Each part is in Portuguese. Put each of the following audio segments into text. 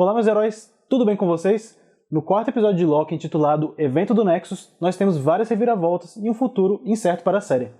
Olá meus heróis, tudo bem com vocês? No quarto episódio de Loki, intitulado Evento do Nexus, nós temos várias reviravoltas e um futuro incerto para a série.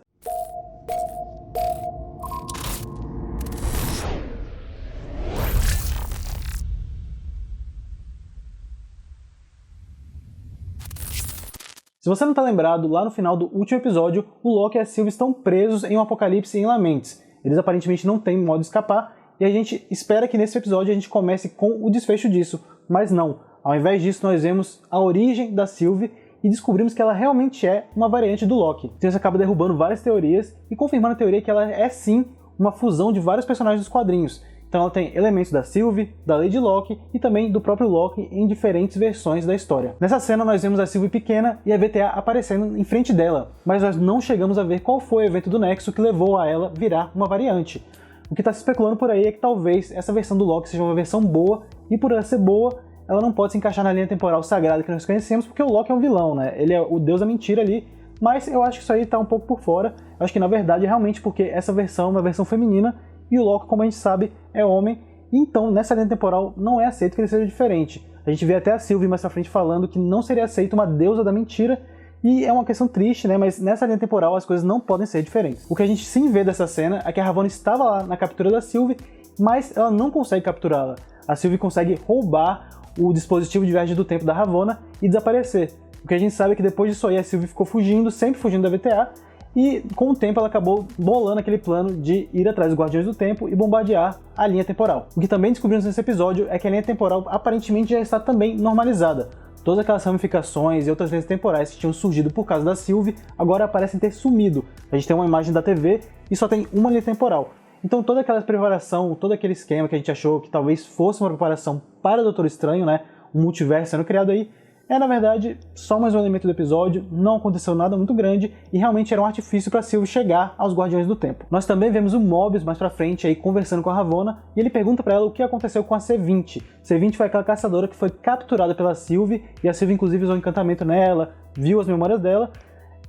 Se você não está lembrado, lá no final do último episódio, o Loki e a Sylvie estão presos em um apocalipse em Lamentis. Eles aparentemente não têm modo de escapar, e a gente espera que nesse episódio a gente comece com o desfecho disso, mas não. Ao invés disso, nós vemos a origem da Sylvie e descobrimos que ela realmente é uma variante do Loki. Então isso acaba derrubando várias teorias e confirmando a teoria que ela é sim uma fusão de vários personagens dos quadrinhos. Então ela tem elementos da Sylvie, da Lady Loki e também do próprio Loki em diferentes versões da história. Nessa cena nós vemos a Sylvie pequena e a VTA aparecendo em frente dela, mas nós não chegamos a ver qual foi o evento do Nexo que levou a ela virar uma variante. O que está se especulando por aí é que talvez essa versão do Loki seja uma versão boa, e por ela ser boa, ela não pode se encaixar na linha temporal sagrada que nós conhecemos, porque o Loki é um vilão, né? Ele é o deus da mentira ali, mas eu acho que isso aí está um pouco por fora. Eu acho que na verdade é realmente porque essa versão é uma versão feminina, e o Loki, como a gente sabe, é homem, então nessa linha temporal não é aceito que ele seja diferente. A gente vê até a Sylvie mais pra frente falando que não seria aceito uma deusa da mentira, e é uma questão triste, né? Mas nessa linha temporal as coisas não podem ser diferentes. O que a gente sim vê dessa cena é que a Ravonna estava lá na captura da Sylvie, mas ela não consegue capturá-la. A Sylvie consegue roubar o dispositivo de viagem do tempo da Ravonna e desaparecer. O que a gente sabe é que depois disso aí a Sylvie ficou fugindo, sempre fugindo da VTA, e com o tempo ela acabou bolando aquele plano de ir atrás dos Guardiões do Tempo e bombardear a linha temporal. O que também descobrimos nesse episódio é que a linha temporal aparentemente já está também normalizada. Todas aquelas ramificações e outras linhas temporais que tinham surgido por causa da Sylvie agora parecem ter sumido. A gente tem uma imagem da TV e só tem uma linha temporal. Então toda aquela preparação, todo aquele esquema que a gente achou que talvez fosse uma preparação para o Doutor Estranho, né, um multiverso sendo criado aí, é na verdade só mais um elemento do episódio, não aconteceu nada muito grande e realmente era um artifício para Sylvie chegar aos Guardiões do Tempo. Nós também vemos o Mobius mais pra frente aí conversando com a Ravonna e ele pergunta para ela o que aconteceu com a C-20. C-20 foi aquela caçadora que foi capturada pela Sylvie e a Sylvie inclusive usou um encantamento nela, viu as memórias dela,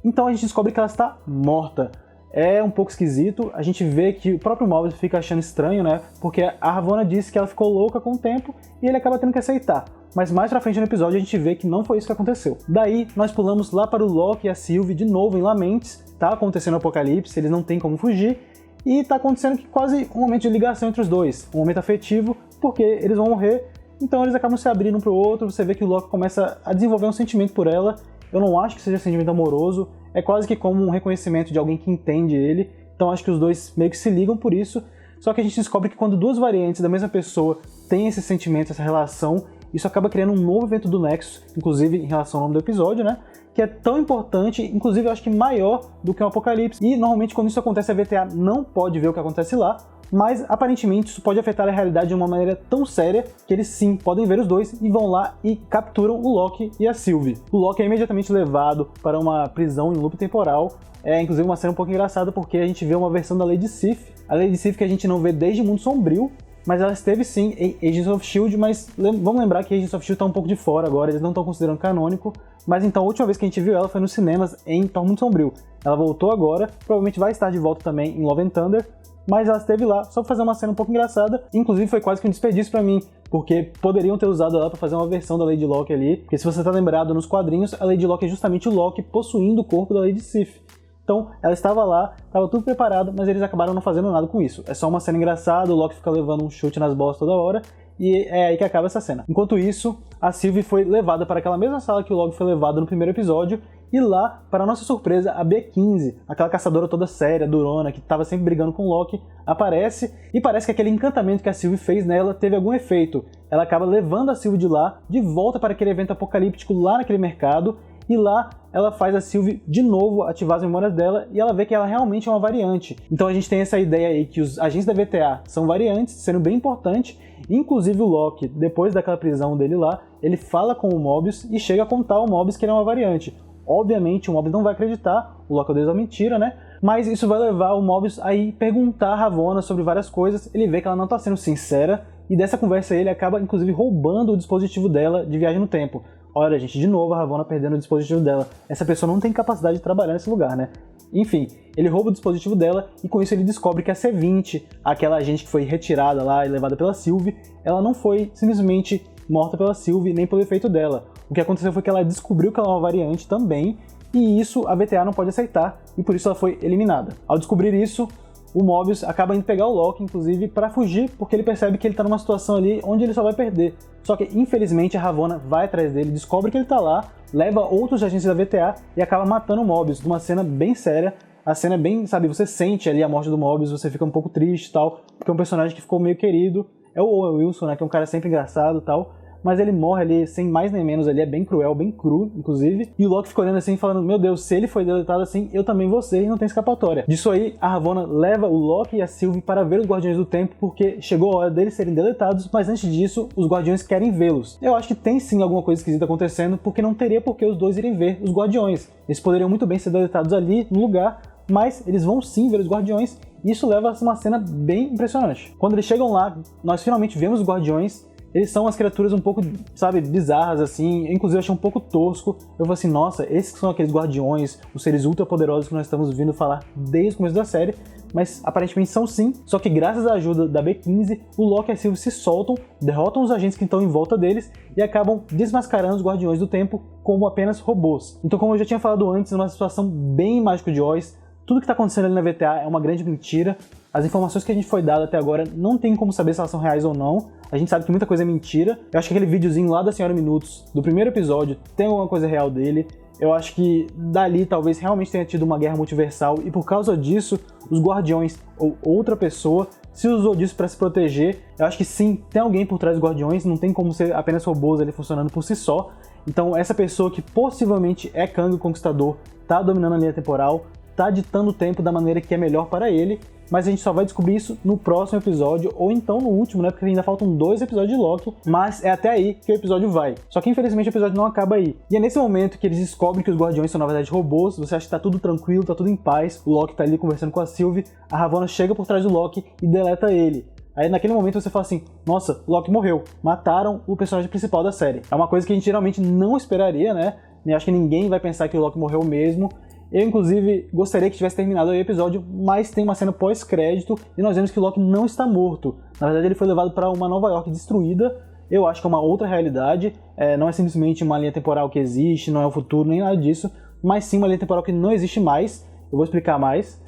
então a gente descobre que ela está morta. É um pouco esquisito, a gente vê que o próprio Mobius fica achando estranho, né, porque a Ravonna disse que ela ficou louca com o tempo e ele acaba tendo que aceitar. Mas mais pra frente no episódio a gente vê que não foi isso que aconteceu. Daí nós pulamos lá para o Loki e a Sylvie de novo em Lamentis, tá acontecendo o apocalipse, eles não tem como fugir, e tá acontecendo que quase um momento de ligação entre os dois, um momento afetivo, porque eles vão morrer, então eles acabam se abrindo um pro outro, você vê que o Loki começa a desenvolver um sentimento por ela. Eu não acho que seja sentimento amoroso, é quase que como um reconhecimento de alguém que entende ele, então acho que os dois meio que se ligam por isso, só que a gente descobre que quando duas variantes da mesma pessoa têm esse sentimento, essa relação, isso acaba criando um novo evento do Nexus, inclusive em relação ao nome do episódio, né? Que é tão importante, inclusive eu acho que maior do que um apocalipse. E normalmente quando isso acontece a VTA não pode ver o que acontece lá, mas aparentemente isso pode afetar a realidade de uma maneira tão séria que eles sim podem ver os dois e vão lá e capturam o Loki e a Sylvie. O Loki é imediatamente levado para uma prisão em loop temporal. É inclusive uma cena um pouco engraçada porque a gente vê uma versão da Lady Sif. A Lady Sif que a gente não vê desde Mundo Sombrio, mas ela esteve sim em Agents of S.H.I.E.L.D., mas vamos lembrar que Agents of S.H.I.E.L.D. está um pouco de fora agora, eles não estão considerando canônico, mas então a última vez que a gente viu ela foi nos cinemas em Thor Mundo Sombrio. Ela voltou agora, provavelmente vai estar de volta também em Love and Thunder, mas ela esteve lá só pra fazer uma cena um pouco engraçada, inclusive foi quase que um desperdício pra mim, porque poderiam ter usado ela pra fazer uma versão da Lady Loki ali, porque se você tá lembrado nos quadrinhos, a Lady Loki é justamente o Loki possuindo o corpo da Lady Sif. Então, ela estava lá, estava tudo preparado, mas eles acabaram não fazendo nada com isso. É só uma cena engraçada, o Loki fica levando um chute nas bolas toda hora, e é aí que acaba essa cena. Enquanto isso, a Sylvie foi levada para aquela mesma sala que o Loki foi levado no primeiro episódio, e lá, para nossa surpresa, a B-15, aquela caçadora toda séria, durona, que estava sempre brigando com o Loki, aparece, e parece que aquele encantamento que a Sylvie fez nela teve algum efeito. Ela acaba levando a Sylvie de lá, de volta para aquele evento apocalíptico lá naquele mercado, e lá ela faz a Sylvie de novo ativar as memórias dela e ela vê que ela realmente é uma variante. Então a gente tem essa ideia aí que os agentes da VTA são variantes, sendo bem importante. Inclusive o Loki, depois daquela prisão dele lá, ele fala com o Mobius e chega a contar ao Mobius que ele é uma variante. Obviamente o Mobius não vai acreditar, o Loki odeia a mentira, né? Mas isso vai levar o Mobius a ir perguntar a Ravonna sobre várias coisas, ele vê que ela não está sendo sincera, e dessa conversa ele acaba inclusive roubando o dispositivo dela de viagem no tempo. Olha, gente, de novo a Ravonna perdendo o dispositivo dela. Essa pessoa não tem capacidade de trabalhar nesse lugar, né? Enfim, ele rouba o dispositivo dela e com isso ele descobre que a C-20, aquela agente que foi retirada lá e levada pela Sylvie, ela não foi simplesmente morta pela Sylvie nem pelo efeito dela. O que aconteceu foi que ela descobriu que ela é uma variante também, e isso a VTA não pode aceitar, e por isso ela foi eliminada. Ao descobrir isso, o Mobius acaba indo pegar o Loki, inclusive, para fugir, porque ele percebe que ele tá numa situação ali onde ele só vai perder. Só que, infelizmente, a Ravonna vai atrás dele, descobre que ele tá lá, leva outros agentes da VTA e acaba matando o Mobius, numa cena bem séria. A cena é bem, sabe, você sente ali a morte do Mobius, você fica um pouco triste e tal, porque é um personagem que ficou meio querido. É o Owen Wilson, né, que é um cara sempre engraçado e tal, mas ele morre ali sem mais nem menos, ali é bem cruel, bem cru, inclusive. E o Loki fica olhando assim, falando, meu Deus, se ele foi deletado assim, eu também vou ser, e não tem escapatória. Disso aí, a Ravonna leva o Loki e a Sylvie para ver os Guardiões do Tempo, porque chegou a hora deles serem deletados, mas antes disso, os Guardiões querem vê-los. Eu acho que tem sim alguma coisa esquisita acontecendo, porque não teria por que os dois irem ver os Guardiões. Eles poderiam muito bem ser deletados ali, no lugar, mas eles vão sim ver os Guardiões, e isso leva a uma cena bem impressionante. Quando eles chegam lá, nós finalmente vemos os Guardiões. Eles são umas criaturas um pouco, sabe, bizarras, assim, inclusive eu achei um pouco tosco. Eu falei assim, nossa, esses são aqueles guardiões, os seres ultra poderosos que nós estamos vindo falar desde o começo da série, mas aparentemente são sim, só que graças à ajuda da B-15, o Loki e a Sylvie se soltam, derrotam os agentes que estão em volta deles e acabam desmascarando os Guardiões do Tempo como apenas robôs. Então, como eu já tinha falado antes, numa situação bem Mágico de Oz, tudo que está acontecendo ali na VTA é uma grande mentira. As informações que a gente foi dado até agora não tem como saber se elas são reais ou não. A gente sabe que muita coisa é mentira. Eu acho que aquele videozinho lá da Senhora Minutos, do primeiro episódio, tem alguma coisa real dele. Eu acho que dali talvez realmente tenha tido uma guerra multiversal e por causa disso, os Guardiões ou outra pessoa se usou disso para se proteger. Eu acho que sim, tem alguém por trás dos Guardiões, não tem como ser apenas robôs ali funcionando por si só. Então essa pessoa que possivelmente é Kang o Conquistador tá dominando a linha temporal, tá ditando o tempo da maneira que é melhor para ele, mas a gente só vai descobrir isso no próximo episódio, ou então no último, né, porque ainda faltam 2 episódios de Loki, mas é até aí que o episódio vai. Só que infelizmente o episódio não acaba aí. E é nesse momento que eles descobrem que os Guardiões são na verdade robôs, você acha que tá tudo tranquilo, tá tudo em paz, o Loki tá ali conversando com a Sylvie, a Ravonna chega por trás do Loki e deleta ele. Aí naquele momento você fala assim, nossa, o Loki morreu, mataram o personagem principal da série. É uma coisa que a gente geralmente não esperaria, né, e acho que ninguém vai pensar que o Loki morreu mesmo. Eu, inclusive, gostaria que tivesse terminado aí o episódio, mas tem uma cena pós-crédito e nós vemos que o Loki não está morto. Na verdade, ele foi levado para uma Nova York destruída. Eu acho que é uma outra realidade. Não é simplesmente uma linha temporal que existe, não é o futuro, nem nada disso. Mas sim uma linha temporal que não existe mais. Eu vou explicar mais.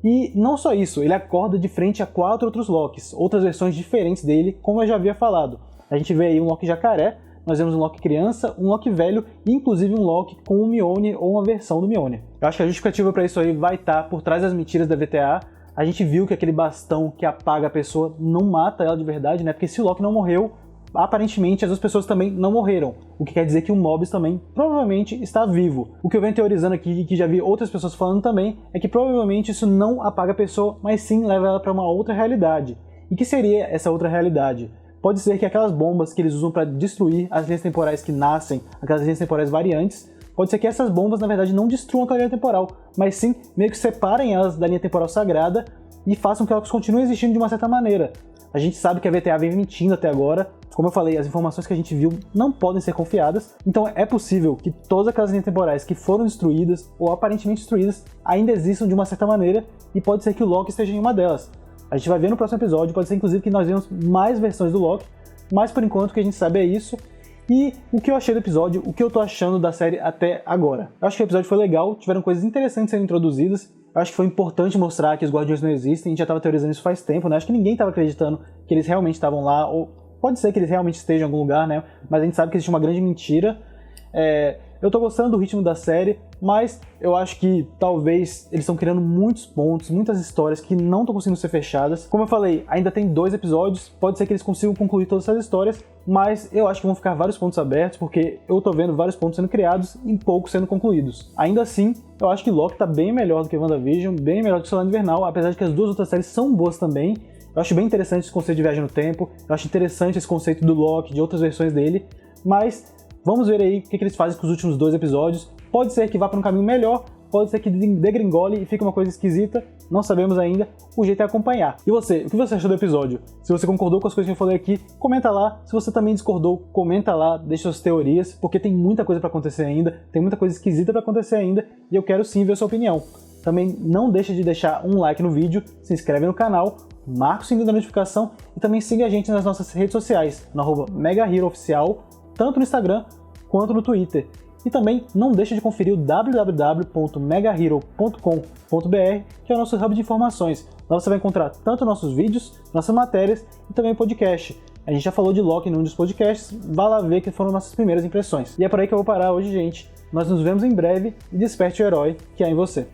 E não só isso, ele acorda de frente a 4 outros Lokis, outras versões diferentes dele, como eu já havia falado. A gente vê aí um Loki jacaré, nós vemos um Loki criança, um Loki velho e inclusive um Loki com um Mjolnir ou uma versão do Mjolnir. Eu acho que a justificativa para isso aí vai estar por trás das mentiras da VTA. A gente viu que aquele bastão que apaga a pessoa não mata ela de verdade, né? Porque se o Loki não morreu, aparentemente as outras pessoas também não morreram. O que quer dizer que o Mobius também provavelmente está vivo. O que eu venho teorizando aqui, e que já vi outras pessoas falando também, é que provavelmente isso não apaga a pessoa, mas sim leva ela para uma outra realidade. E que seria essa outra realidade? Pode ser que aquelas bombas que eles usam para destruir as linhas temporais que nascem, aquelas linhas temporais variantes, pode ser que essas bombas, na verdade, não destruam aquela linha temporal, mas sim meio que separem elas da linha temporal sagrada e façam que elas continuem existindo de uma certa maneira. A gente sabe que a VTA vem mentindo até agora. Como eu falei, as informações que a gente viu não podem ser confiadas, então é possível que todas aquelas linhas temporais que foram destruídas ou aparentemente destruídas ainda existam de uma certa maneira e pode ser que o Loki esteja em uma delas. A gente vai ver no próximo episódio, pode ser inclusive que nós vemos mais versões do Loki, mas por enquanto o que a gente sabe é isso. E o que eu achei do episódio, o que eu tô achando da série até agora. Eu acho que o episódio foi legal, tiveram coisas interessantes sendo introduzidas. Eu acho que foi importante mostrar que os Guardiões não existem, a gente já tava teorizando isso faz tempo, né? Acho que ninguém tava acreditando que eles realmente estavam lá, ou pode ser que eles realmente estejam em algum lugar, né? Mas a gente sabe que existe uma grande mentira. Eu tô gostando do ritmo da série, mas eu acho que talvez eles estão criando muitos pontos, muitas histórias que não estão conseguindo ser fechadas. Como eu falei, ainda tem 2 episódios, pode ser que eles consigam concluir todas essas histórias, mas eu acho que vão ficar vários pontos abertos, porque eu tô vendo vários pontos sendo criados e poucos sendo concluídos. Ainda assim, eu acho que Loki tá bem melhor do que WandaVision, bem melhor do que Soldado Invernal, apesar de que as 2 outras séries são boas também. Eu acho bem interessante esse conceito de viagem no tempo, eu acho interessante esse conceito do Loki, de outras versões dele, mas vamos ver aí o que eles fazem com os últimos 2 episódios. Pode ser que vá para um caminho melhor, pode ser que degringole e fique uma coisa esquisita, não sabemos ainda, o jeito é acompanhar. E você, o que você achou do episódio? Se você concordou com as coisas que eu falei aqui, comenta lá. Se você também discordou, comenta lá, deixa suas teorias, porque tem muita coisa para acontecer ainda, tem muita coisa esquisita para acontecer ainda, e eu quero sim ver a sua opinião. Também não deixa de deixar um like no vídeo, se inscreve no canal, marca o sininho da notificação e também siga a gente nas nossas redes sociais, no @MegaHeroOficial, tanto no Instagram quanto no Twitter. E também não deixa de conferir o www.megahero.com.br, que é o nosso hub de informações. Lá você vai encontrar tanto nossos vídeos, nossas matérias e também podcast. A gente já falou de Loki em um dos podcasts, vá lá ver que foram nossas primeiras impressões. E é por aí que eu vou parar hoje, gente. Nós nos vemos em breve e desperte o herói que há em você.